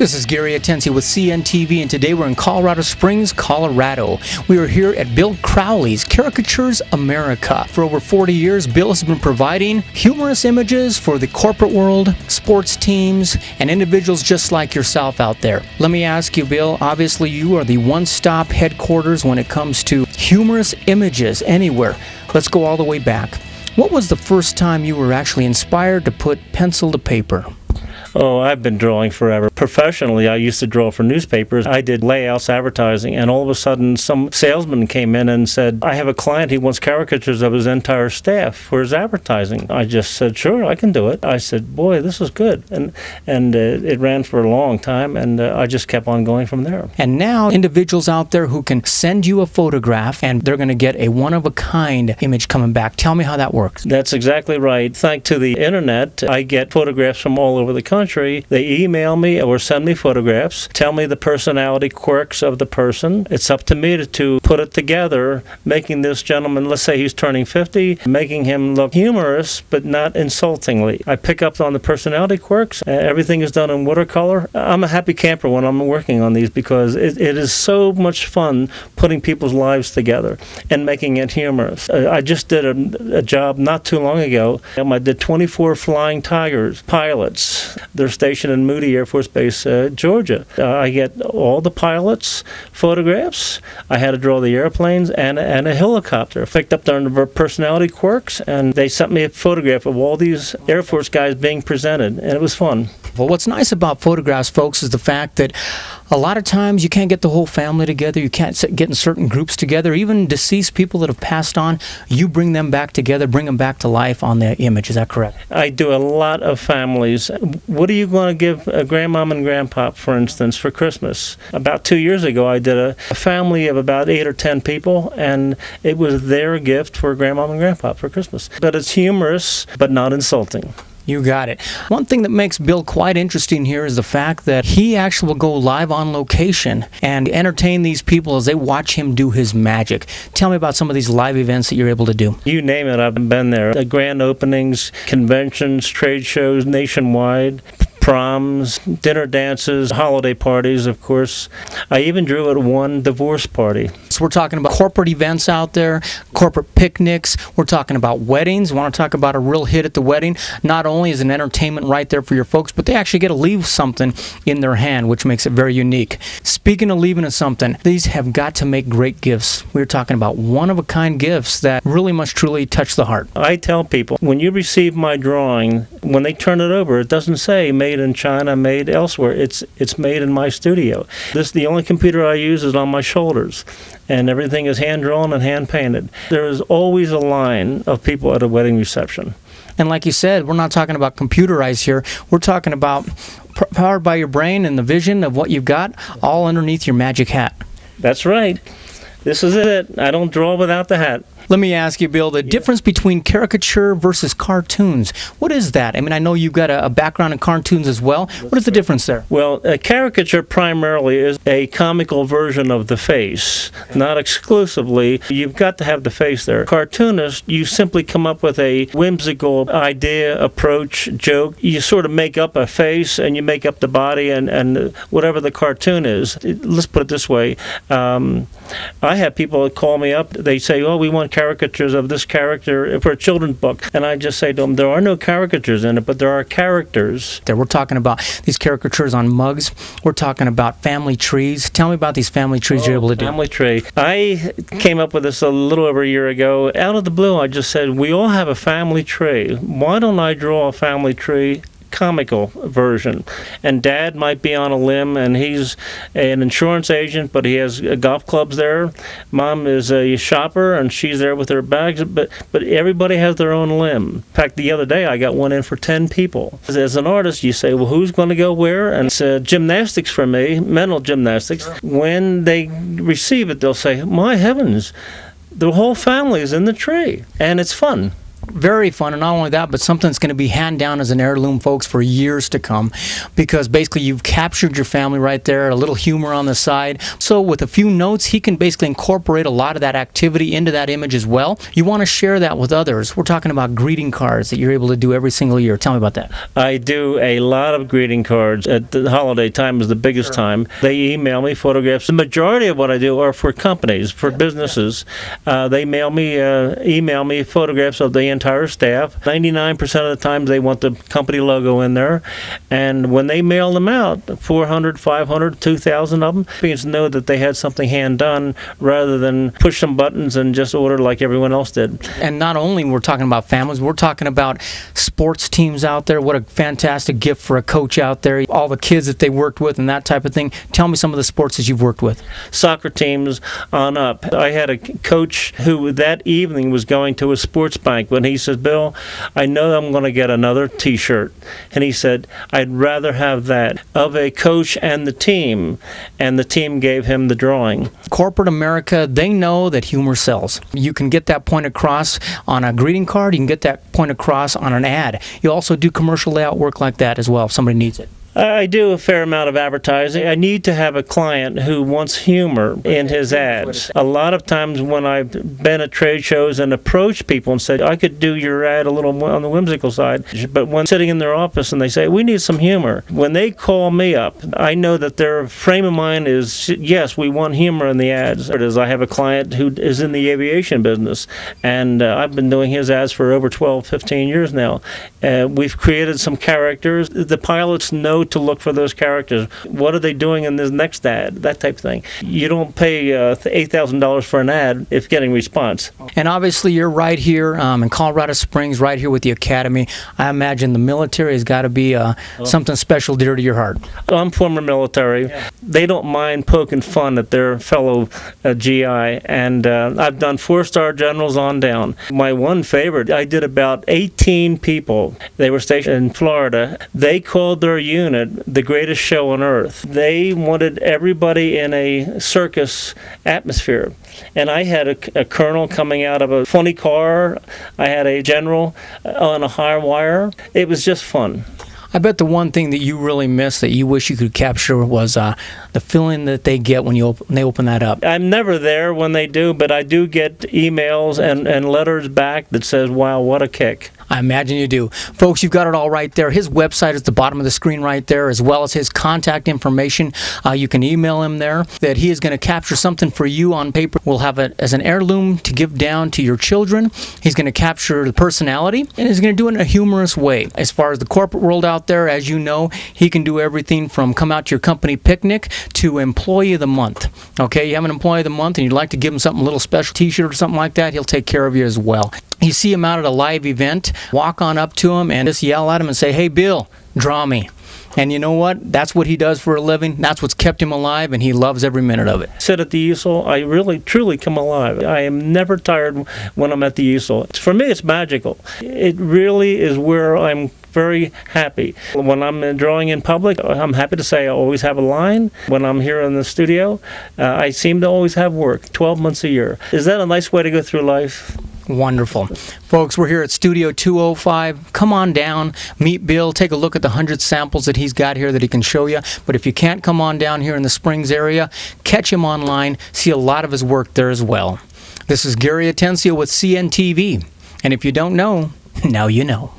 This is Gary Atensi with CNTV, and today we're in Colorado Springs, Colorado. We are here at Bill Crowley's Caricatures America. For over 40 years, Bill has been providing humorous images for the corporate world, sports teams, and individuals just like yourself out there. Let me ask you, Bill, obviously you are the one-stop headquarters when it comes to humorous images anywhere. Let's go all the way back. What was the first time you were actually inspired to put pencil to paper? Oh, I've been drawing forever. Professionally, I used to draw for newspapers. I did layouts, advertising, and all of a sudden some salesman came in and said, I have a client, he wants caricatures of his entire staff for his advertising. I just said, sure, I can do it. I said, boy, this is good. And it ran for a long time, and I just kept on going from there. And now individuals out there who can send you a photograph and they're going to get a one-of-a-kind image coming back. Tell me how that works. That's exactly right. Thanks to the internet, I get photographs from all over the country. They email me or send me photographs, tell me the personality quirks of the person. It's up to me to put it together, making this gentleman, let's say he's turning 50, making him look humorous but not insultingly. I pick up on the personality quirks. Everything is done in watercolor. I'm a happy camper when I'm working on these because it is so much fun putting people's lives together and making it humorous. I just did a job not too long ago. I did 24 Flying Tigers pilots. They're stationed in Moody Air Force Base, Georgia. I get all the pilots' photographs. I had to draw the airplanes and a helicopter. Picked up their personality quirks, and they sent me a photograph of all these Air Force guys being presented, and it was fun. Well, what's nice about photographs, folks, is the fact that a lot of times you can't get the whole family together, you can't get in certain groups together, even deceased people that have passed on, you bring them back together, bring them back to life on the image. Is that correct? I do a lot of families. What are you going to give a grandmom and grandpa, for instance, for Christmas? About 2 years ago, I did a family of about 8 or 10 people, and it was their gift for grandmom and grandpa for Christmas. But it's humorous, but not insulting. You got it. One thing that makes Bill quite interesting here is the fact that he actually will go live on location and entertain these people as they watch him do his magic. Tell me about some of these live events that you're able to do. You name it, I've been there. The grand openings, conventions, trade shows nationwide, proms, dinner dances, holiday parties, of course. I even drew at one divorce party. So we're talking about corporate events out there, corporate picnics. We're talking about weddings. We want to talk about a real hit at the wedding. Not only is an entertainment right there for your folks, but they actually get to leave something in their hand, which makes it very unique. Speaking of leaving us something, these have got to make great gifts. We're talking about one-of-a-kind gifts that really must truly touch the heart. I tell people, when you receive my drawing, when they turn it over, it doesn't say made in China, made elsewhere. It's made in my studio. The only computer I use is on my shoulders, and everything is hand-drawn and hand-painted. There is always a line of people at a wedding reception. And like you said, we're not talking about computerized here. We're talking about powered by your brain and the vision of what you've got, all underneath your magic hat. That's right. This is it. I don't draw without the hat. Let me ask you, Bill, the difference between caricature versus cartoons. What is that? I mean, I know you've got a background in cartoons as well. What is the difference there? Well, a caricature primarily is a comical version of the face, not exclusively. You've got to have the face there. Cartoonist, you simply come up with a whimsical idea, approach, joke. You sort of make up a face and you make up the body and whatever the cartoon is. Let's put it this way. I have people that call me up. They say, oh, we want caricatures of this character for a children's book. And I just say to them, there are no caricatures in it, but there are characters. We're talking about these caricatures on mugs. We're talking about family trees. Tell me about these family trees you're able to do. Family tree. I came up with this a little over a year ago. Out of the blue, I just said, we all have a family tree. Why don't I draw a family tree? Comical version, and Dad might be on a limb and he's an insurance agent, but he has golf clubs there. Mom is a shopper and she's there with her bags, but everybody has their own limb. In fact, the other day I got one in for 10 people. As an artist, you say, well, who's going to go where? And it's gymnastics for me, mental gymnastics. When they receive it, they'll say, my heavens, the whole family is in the tree, and it's fun. Very fun, and not only that, but something that's going to be hand down as an heirloom, folks, for years to come, because basically you've captured your family right there, a little humor on the side. So with a few notes, he can basically incorporate a lot of that activity into that image as well. You want to share that with others. We're talking about greeting cards that you're able to do every single year. Tell me about that. I do a lot of greeting cards. At the holiday time is the biggest time. They email me photographs. The majority of what I do are for companies, for businesses. They email me photographs of the entire staff. 99% of the time they want the company logo in there. And when they mail them out, 400, 500, 2,000 of them, people know that they had something hand done rather than push some buttons and just order like everyone else did. And not only we're talking about families, we're talking about sports teams out there. What a fantastic gift for a coach out there. All the kids that they worked with and that type of thing. Tell me some of the sports that you've worked with. Soccer teams on up. I had a coach who that evening was going to a sports bank when he said, Bill, I know I'm going to get another t-shirt. And he said, I'd rather have that of a coach and the team. And the team gave him the drawing. Corporate America, they know that humor sells. You can get that point across on a greeting card. You can get that point across on an ad. You also do commercial layout work like that as well if somebody needs it. I do a fair amount of advertising. I need to have a client who wants humor in his ads. A lot of times when I've been at trade shows and approached people and said, I could do your ad a little on the whimsical side, but when sitting in their office and they say, we need some humor, when they call me up, I know that their frame of mind is, yes, we want humor in the ads. I have a client who is in the aviation business, and I've been doing his ads for over 12, 15 years now. We've created some characters. The pilots know to look for those characters. What are they doing in this next ad? That type of thing. You don't pay $8,000 for an ad if getting response. And obviously you're right here in Colorado Springs, right here with the Academy. I imagine the military has got to be something special dear to your heart. I'm former military. Yeah. They don't mind poking fun at their fellow GI, and I've done 4-star generals on down. My one favorite, I did about 18 people. They were stationed in Florida. They called their unit the greatest show on earth. They wanted everybody in a circus atmosphere. And I had a colonel coming out of a funny car. I had a general on a high wire. It was just fun. I bet the one thing that you really miss that you wish you could capture was the feeling that they get when they open that up. I'm never there when they do, but I do get emails and letters back that says, wow, what a kick. I imagine you do. Folks, you've got it all right there. His website is at the bottom of the screen right there, as well as his contact information. You can email him there. That he is going to capture something for you on paper. We'll have it as an heirloom to give down to your children. He's going to capture the personality, and he's going to do it in a humorous way. As far as the corporate world out there, as you know, he can do everything from come out to your company picnic to employee of the month. Okay, you have an employee of the month and you'd like to give him something, a little special t-shirt or something like that, he'll take care of you as well. You see him out at a live event, walk on up to him and just yell at him and say, hey Bill, draw me. And you know what? That's what he does for a living. That's what's kept him alive, and he loves every minute of it. Sit at the easel, I really, truly come alive. I am never tired when I'm at the easel. For me, it's magical. It really is where I'm very happy. When I'm drawing in public, I'm happy to say I always have a line. When I'm here in the studio, I seem to always have work, 12 months a year. Is that a nice way to go through life? Wonderful. Folks, we're here at Studio 205. Come on down, meet Bill, take a look at the 100 samples that he's got here that he can show you. But if you can't come on down here in the Springs area, catch him online, see a lot of his work there as well. This is Gary Atencio with CNTV. And if you don't know, now you know.